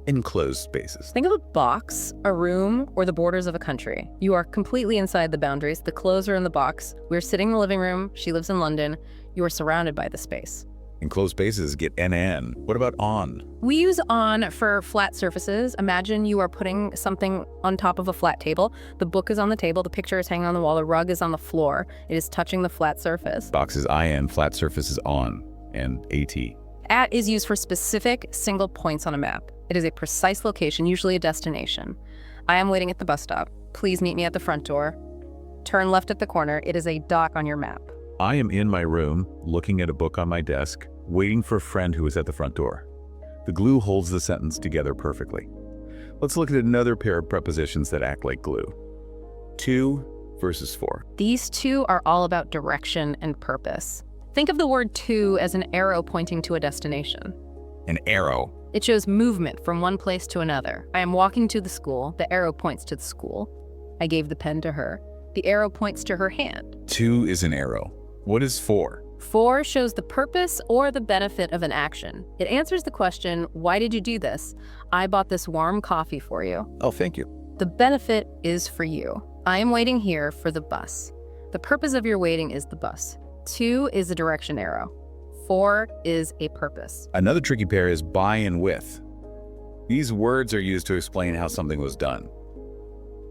Enclosed spaces. Think of a box, a room, or the borders of a country. You are completely inside the boundaries. The clothes are in the box. We're sitting in the living room. She lives in London. You are surrounded by the space. Enclosed spaces get NN. What about on? We use on for flat surfaces. Imagine you are putting something on top of a flat table. The book is on the table, the picture is hanging on the wall, the rug is on the floor. It is touching the flat surface. Box is IN, flat surface is on, and AT. At is used for specific single points on a map. It is a precise location, usually a destination. I am waiting at the bus stop. Please meet me at the front door. Turn left at the corner. It is a dot on your map. I am in my room, looking at a book on my desk, waiting for a friend who is at the front door. The glue holds the sentence together perfectly. Let's look at another pair of prepositions that act like glue. To versus for. These two are all about direction and purpose. Think of the word to as an arrow pointing to a destination. An arrow. It shows movement from one place to another. I am walking to the school. The arrow points to the school. I gave the pen to her. The arrow points to her hand. To is an arrow. What is for? For shows the purpose or the benefit of an action. It answers the question, why did you do this? I bought this warm coffee for you. Oh, thank you. The benefit is for you. I am waiting here for the bus. The purpose of your waiting is the bus. To is a direction arrow. For is a purpose. Another tricky pair is by and with. These words are used to explain how something was done.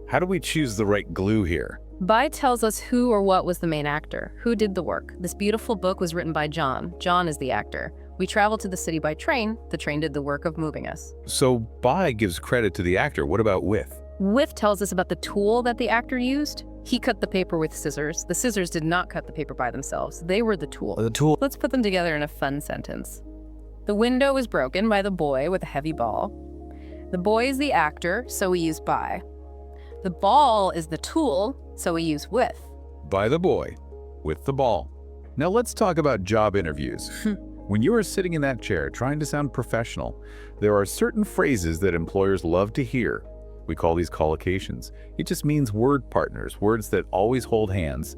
How do we choose the right glue here? By tells us who or what was the main actor, who did the work. This beautiful book was written by John. John is the actor. We traveled to the city by train. The train did the work of moving us. So by gives credit to the actor. What about with? With tells us about the tool that the actor used. He cut the paper with scissors. The scissors did not cut the paper by themselves. They were the tool. The tool. Let's put them together in a fun sentence. The window was broken by the boy with a heavy ball. The boy is the actor, so we use by. The ball is the tool, so we use with. By the boy, with the ball. Now let's talk about job interviews. When you are sitting in that chair trying to sound professional, there are certain phrases that employers love to hear. We call these collocations. It just means word partners, words that always hold hands.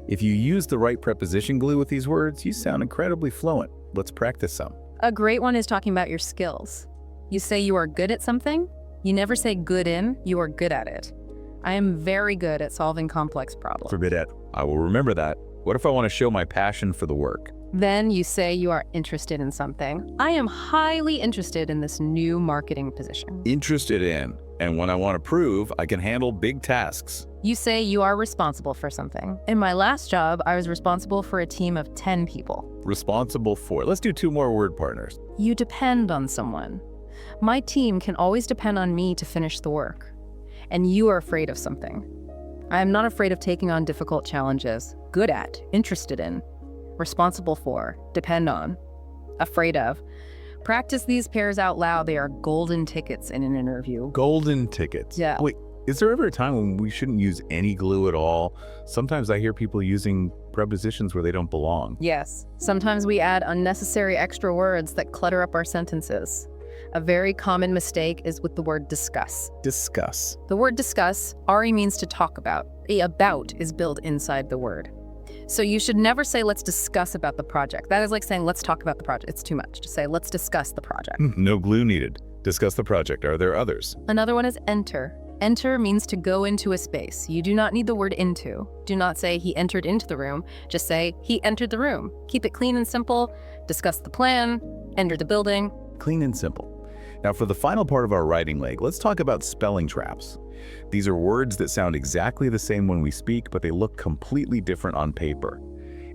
If you use the right preposition glue with these words, you sound incredibly fluent. Let's practice some. A great one is talking about your skills. You say you are good at something. You never say good in, you are good at it. I am very good at solving complex problems. For good at. I will remember that. What if I want to show my passion for the work? Then you say you are interested in something. I am highly interested in this new marketing position. Interested in. And when I want to prove, I can handle big tasks. You say you are responsible for something. In my last job, I was responsible for a team of 10 people. Responsible for. Let's do 2 more word partners. You depend on someone. My team can always depend on me to finish the work. and you are afraid of something. I am not afraid of taking on difficult challenges. Good at, interested in, responsible for, depend on, afraid of. Practice these pairs out loud. They are golden tickets in an interview. Golden tickets. Yeah. Wait, is there ever a time when we shouldn't use any glue at all? Sometimes I hear people using prepositions where they don't belong. Yes. Sometimes we add unnecessary extra words that clutter up our sentences. A very common mistake is with the word discuss. Discuss. The word discuss, RE means to talk about. A about is built inside the word. So you should never say, let's discuss about the project. That is like saying, let's talk about the project. It's too much to say, let's discuss the project. No glue needed. Discuss the project. Are there others? Another one is enter. Enter means to go into a space. You do not need the word into. Do not say he entered into the room. Just say he entered the room. Keep it clean and simple. Discuss the plan. Enter the building. Clean and simple. Now for the final part of our writing leg, let's talk about spelling traps. These are words that sound exactly the same when we speak, but they look completely different on paper.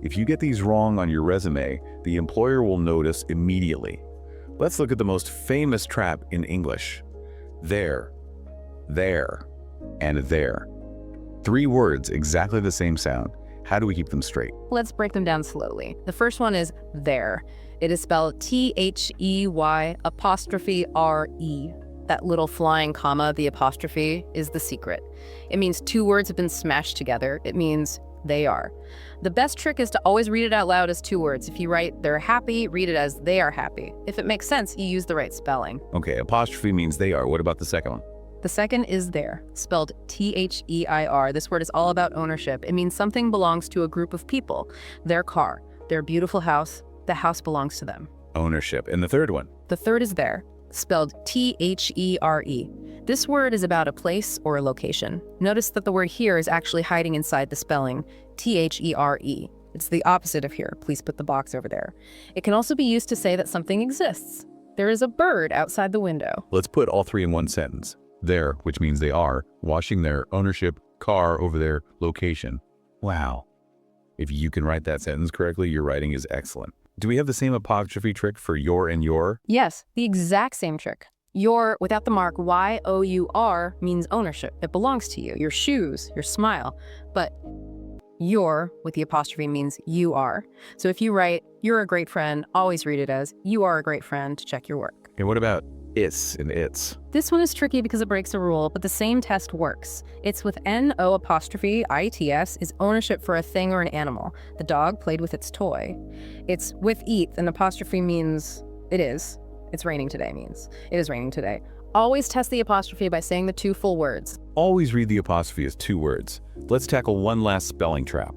If you get these wrong on your resume, the employer will notice immediately. Let's look at the most famous trap in English. There, and there. 3 words, exactly the same sound. How do we keep them straight? Let's break them down slowly. The first one is there. It is spelled T-H-E-Y apostrophe R-E. That little flying comma, the apostrophe, is the secret. It means 2 words have been smashed together. It means they are. The best trick is to always read it out loud as 2 words. If you write they're happy, read it as they are happy. If it makes sense, you use the right spelling. Okay, apostrophe means they are. What about the second one? The second is there, spelled T-H-E-I-R. This word is all about ownership. It means something belongs to a group of people. Their car, their beautiful house, the house belongs to them. Ownership. And the third one? The third is there, spelled T-H-E-R-E. This word is about a place or a location. Notice that the word here is actually hiding inside the spelling, T-H-E-R-E. It's the opposite of here. Please put the box over there. It can also be used to say that something exists. There is a bird outside the window. Let's put all 3 in one sentence. There, which means they are, washing their ownership, car over their location. Wow. If you can write that sentence correctly, your writing is excellent. Do we have the same apostrophe trick for your and your? Yes, the exact same trick. Your, without the mark, Y-O-U-R, means ownership. It belongs to you, your shoes, your smile. But your, with the apostrophe, means you are. So if you write, you're a great friend, always read it as, you are a great friend to check your work. And what about is and its? This one is tricky because it breaks a rule, but the same test works. It's with N-O apostrophe I-T-S is ownership for a thing or an animal. The dog played with its toy. It's with eat, an apostrophe means it is. It's raining today means it is raining today. Always test the apostrophe by saying the 2 full words. Always read the apostrophe as 2 words. Let's tackle one last spelling trap.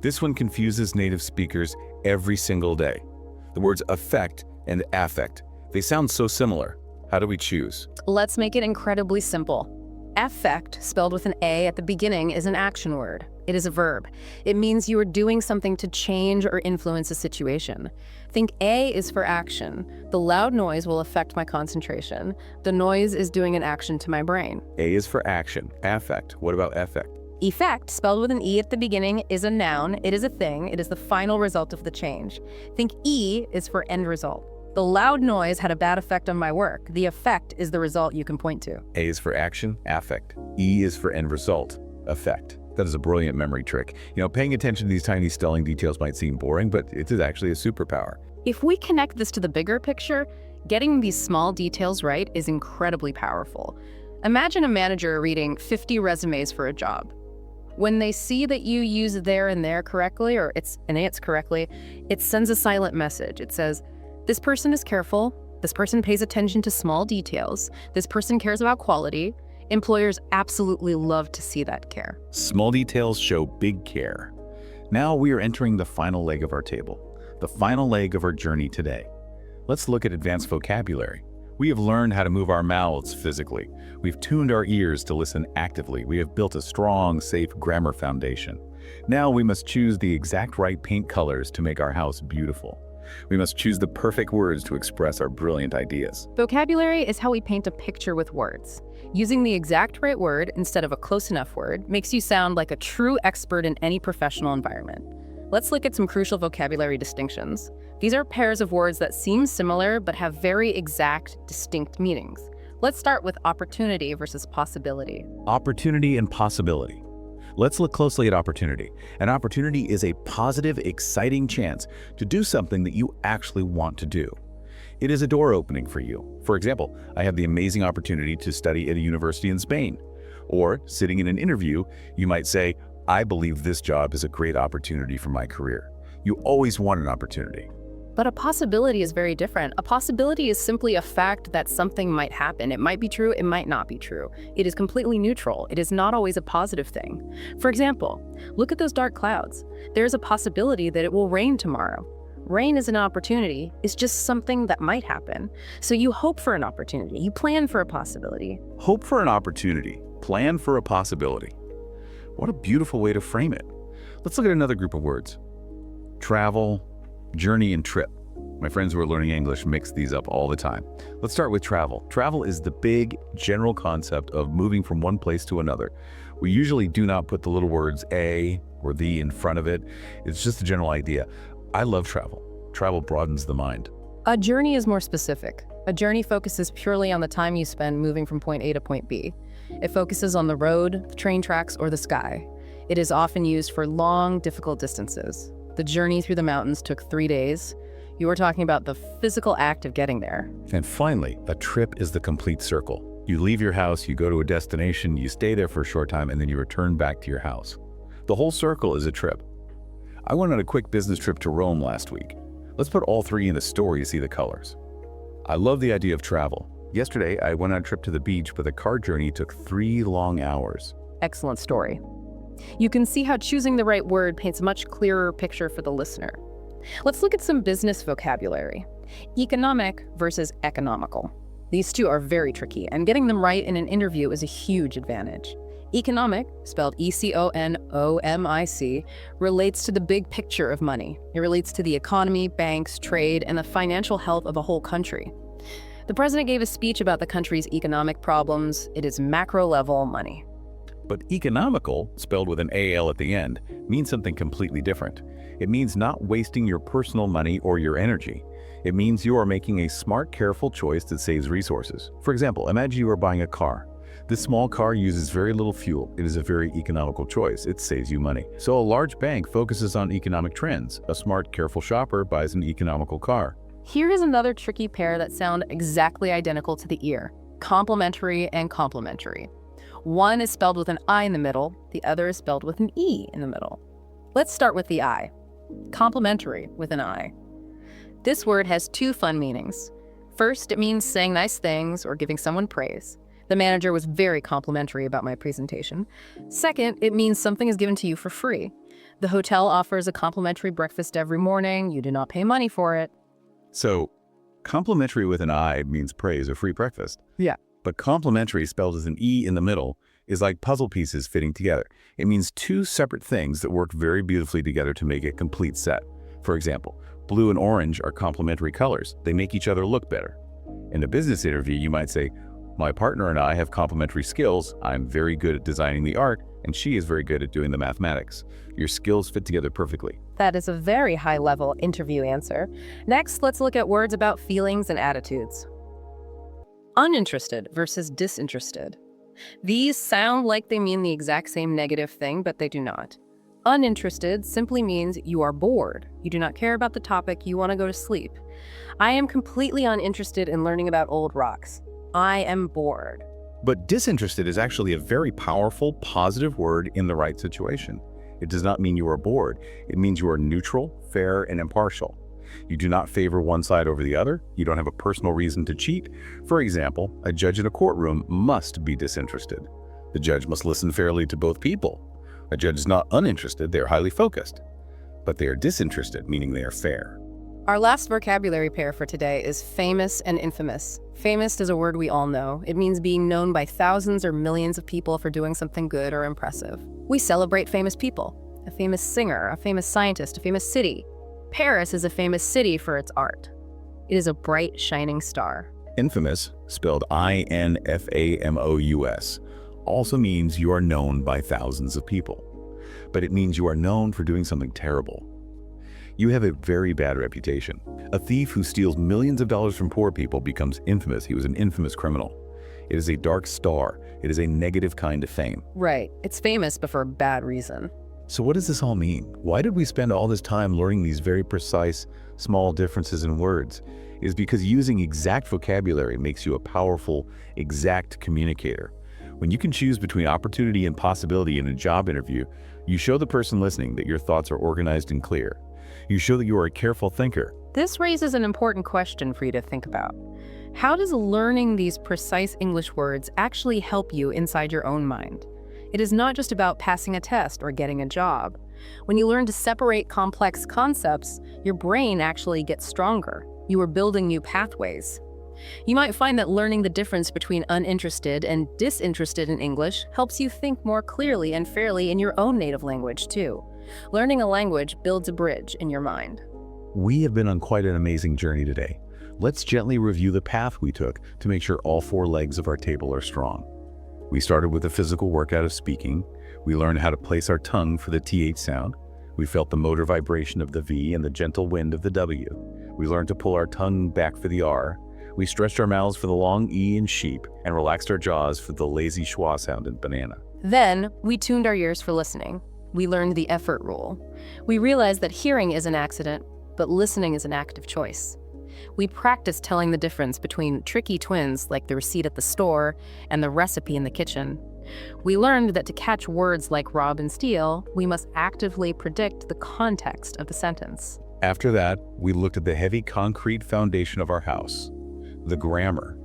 This one confuses native speakers every single day. The words affect and affect. They sound so similar. How do we choose? Let's make it incredibly simple. Affect, spelled with an A at the beginning, is an action word. It is a verb. It means you are doing something to change or influence a situation. Think A is for action. The loud noise will affect my concentration. The noise is doing an action to my brain. A is for action. Affect. What about effect? Effect, spelled with an E at the beginning, is a noun. It is a thing. It is the final result of the change. Think E is for end result. The loud noise had a bad effect on my work. The effect is the result you can point to. A is for action, affect. E is for end result, effect. That is a brilliant memory trick. You know, paying attention to these tiny spelling details might seem boring, but it is actually a superpower. If we connect this to the bigger picture, getting these small details right is incredibly powerful. Imagine a manager reading 50 resumes for a job. When they see that you use there and there correctly, or it's and it's correctly, it sends a silent message. It says, this person is careful, this person pays attention to small details, this person cares about quality. Employers absolutely love to see that care. Small details show big care. Now we are entering the final leg of our table, the final leg of our journey today. Let's look at advanced vocabulary. We have learned how to move our mouths physically. We've tuned our ears to listen actively. We have built a strong, safe grammar foundation. Now we must choose the exact right paint colors to make our house beautiful. We must choose the perfect words to express our brilliant ideas. Vocabulary is how we paint a picture with words. Using the exact right word instead of a close enough word makes you sound like a true expert in any professional environment. Let's look at some crucial vocabulary distinctions. These are pairs of words that seem similar but have very exact, distinct meanings. Let's start with opportunity versus possibility. Opportunity and possibility. Let's look closely at opportunity. An opportunity is a positive, exciting chance to do something that you actually want to do. It is a door opening for you. For example, I have the amazing opportunity to study at a university in Spain. Or, sitting in an interview, you might say, I believe this job is a great opportunity for my career. You always want an opportunity. But a possibility is very different. A possibility is simply a fact that something might happen. It might be true, it might not be true. It is completely neutral. It is not always a positive thing. For example, look at those dark clouds. There is a possibility that it will rain tomorrow. Rain is an opportunity. It's just something that might happen. So you hope for an opportunity. You plan for a possibility. Hope for an opportunity. Plan for a possibility. What a beautiful way to frame it. Let's look at another group of words. Travel, journey, and trip. My friends who are learning English mix these up all the time. Let's start with travel. Travel is the big, general concept of moving from one place to another. We usually do not put the little words a or the in front of it. It's just a general idea. I love travel. Travel broadens the mind. A journey is more specific. A journey focuses purely on the time you spend moving from point A to point B. It focuses on the road, the train tracks, or the sky. It is often used for long, difficult distances. The journey through the mountains took 3 days. You were talking about the physical act of getting there. And finally, a trip is the complete circle. You leave your house, you go to a destination, you stay there for a short time, and then you return back to your house. The whole circle is a trip. I went on a quick business trip to Rome last week. Let's put all three in a story to see the colors. I love the idea of travel. Yesterday, I went on a trip to the beach, but the car journey took 3 long hours. Excellent story. You can see how choosing the right word paints a much clearer picture for the listener. Let's look at some business vocabulary. Economic versus economical. These two are very tricky, and getting them right in an interview is a huge advantage. Economic, spelled E-C-O-N-O-M-I-C, relates to the big picture of money. It relates to the economy, banks, trade, and the financial health of a whole country. The president gave a speech about the country's economic problems. It is macro-level money. But economical, spelled with an A-L at the end, means something completely different. It means not wasting your personal money or your energy. It means you are making a smart, careful choice that saves resources. For example, imagine you are buying a car. This small car uses very little fuel. It is a very economical choice. It saves you money. So a large bank focuses on economic trends. A smart, careful shopper buys an economical car. Here is another tricky pair that sound exactly identical to the ear: complementary and complementary. One is spelled with an I in the middle, the other is spelled with an E in the middle. Let's start with the I. Complementary with an I. This word has 2 fun meanings. First, it means saying nice things or giving someone praise. The manager was very complimentary about my presentation. Second, it means something is given to you for free. The hotel offers a complimentary breakfast every morning. You do not pay money for it. So, complimentary with an I means praise or free breakfast. Yeah. But complementary, spelled as an E in the middle, is like puzzle pieces fitting together. It means 2 separate things that work very beautifully together to make a complete set. For example, blue and orange are complementary colors. They make each other look better. In a business interview, you might say, my partner and I have complementary skills. I'm very good at designing the art, and she is very good at doing the mathematics. Your skills fit together perfectly. That is a very high-level interview answer. Next, let's look at words about feelings and attitudes. Uninterested versus disinterested. These sound like they mean the exact same negative thing, but they do not. Uninterested simply means you are bored. You do not care about the topic, you want to go to sleep. I am completely uninterested in learning about old rocks. I am bored. But disinterested is actually a very powerful, positive word in the right situation. It does not mean you are bored. It means you are neutral, fair, and impartial. You do not favor one side over the other. You don't have a personal reason to cheat. For example, a judge in a courtroom must be disinterested. The judge must listen fairly to both people. A judge is not uninterested, they are highly focused. But they are disinterested, meaning they are fair. Our last vocabulary pair for today is famous and infamous. Famous is a word we all know. It means being known by thousands or millions of people for doing something good or impressive. We celebrate famous people: a famous singer, a famous scientist, a famous city. Paris is a famous city for its art. It is a bright, shining star. Infamous, spelled I-N-F-A-M-O-U-S, also means you are known by thousands of people. But it means you are known for doing something terrible. You have a very bad reputation. A thief who steals millions of dollars from poor people becomes infamous. He was an infamous criminal. It is a dark star. It is a negative kind of fame. Right. It's famous, but for a bad reason. So what does this all mean? Why did we spend all this time learning these very precise, small differences in words? It is because using exact vocabulary makes you a powerful, exact communicator. When you can choose between opportunity and possibility in a job interview, you show the person listening that your thoughts are organized and clear. You show that you are a careful thinker. This raises an important question for you to think about. How does learning these precise English words actually help you inside your own mind? It is not just about passing a test or getting a job. When you learn to separate complex concepts, your brain actually gets stronger. You are building new pathways. You might find that learning the difference between uninterested and disinterested in English helps you think more clearly and fairly in your own native language, too. Learning a language builds a bridge in your mind. We have been on quite an amazing journey today. Let's gently review the path we took to make sure all 4 legs of our table are strong. We started with a physical workout of speaking. We learned how to place our tongue for the TH sound. We felt the motor vibration of the V and the gentle wind of the W. We learned to pull our tongue back for the R. We stretched our mouths for the long E in sheep and relaxed our jaws for the lazy schwa sound in banana. Then, we tuned our ears for listening. We learned the effort rule. We realized that hearing is an accident, but listening is an active choice. We practiced telling the difference between tricky twins like the receipt at the store and the recipe in the kitchen. We learned that to catch words like rob and steal, we must actively predict the context of the sentence. After that, we looked at the heavy concrete foundation of our house, the grammar.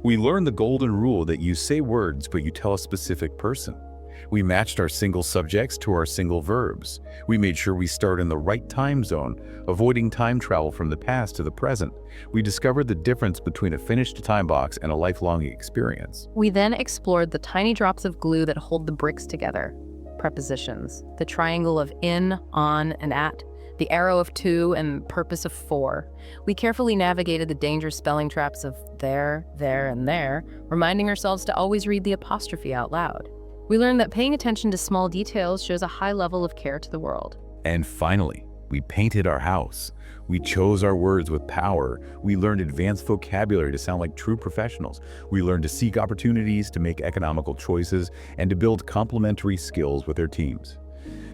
We learned the golden rule that you say words, but you tell a specific person. We matched our single subjects to our single verbs. We made sure we start in the right time zone, avoiding time travel from the past to the present. We discovered the difference between a finished time box and a lifelong experience. We then explored the tiny drops of glue that hold the bricks together. Prepositions, the triangle of in, on, and at, the arrow of to, and purpose of for. We carefully navigated the dangerous spelling traps of there, and there, reminding ourselves to always read the apostrophe out loud. We learned that paying attention to small details shows a high level of care to the world. And finally, we painted our house. We chose our words with power. We learned advanced vocabulary to sound like true professionals. We learned to seek opportunities, to make economical choices, and to build complementary skills with their teams.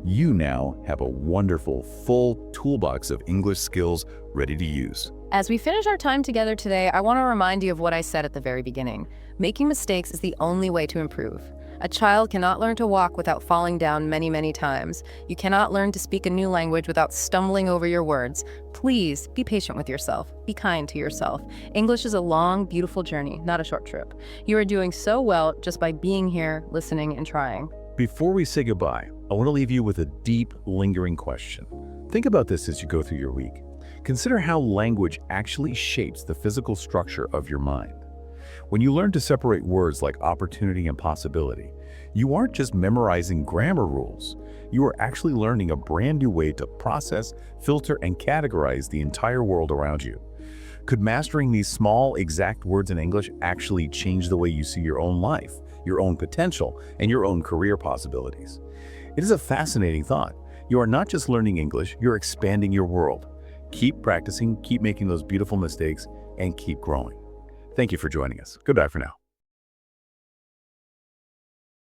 You now have a wonderful, full toolbox of English skills ready to use. As we finish our time together today, I want to remind you of what I said at the very beginning. Making mistakes is the only way to improve. A child cannot learn to walk without falling down many, many times. You cannot learn to speak a new language without stumbling over your words. Please be patient with yourself. Be kind to yourself. English is a long, beautiful journey, not a short trip. You are doing so well just by being here, listening, and trying. Before we say goodbye, I want to leave you with a deep, lingering question. Think about this as you go through your week. Consider how language actually shapes the physical structure of your mind. When you learn to separate words like opportunity and possibility, you aren't just memorizing grammar rules. You are actually learning a brand new way to process, filter, and categorize the entire world around you. Could mastering these small, exact words in English actually change the way you see your own life, your own potential, and your own career possibilities? It is a fascinating thought. You are not just learning English, you're expanding your world. Keep practicing, keep making those beautiful mistakes, and keep growing. Thank you for joining us. Goodbye for now.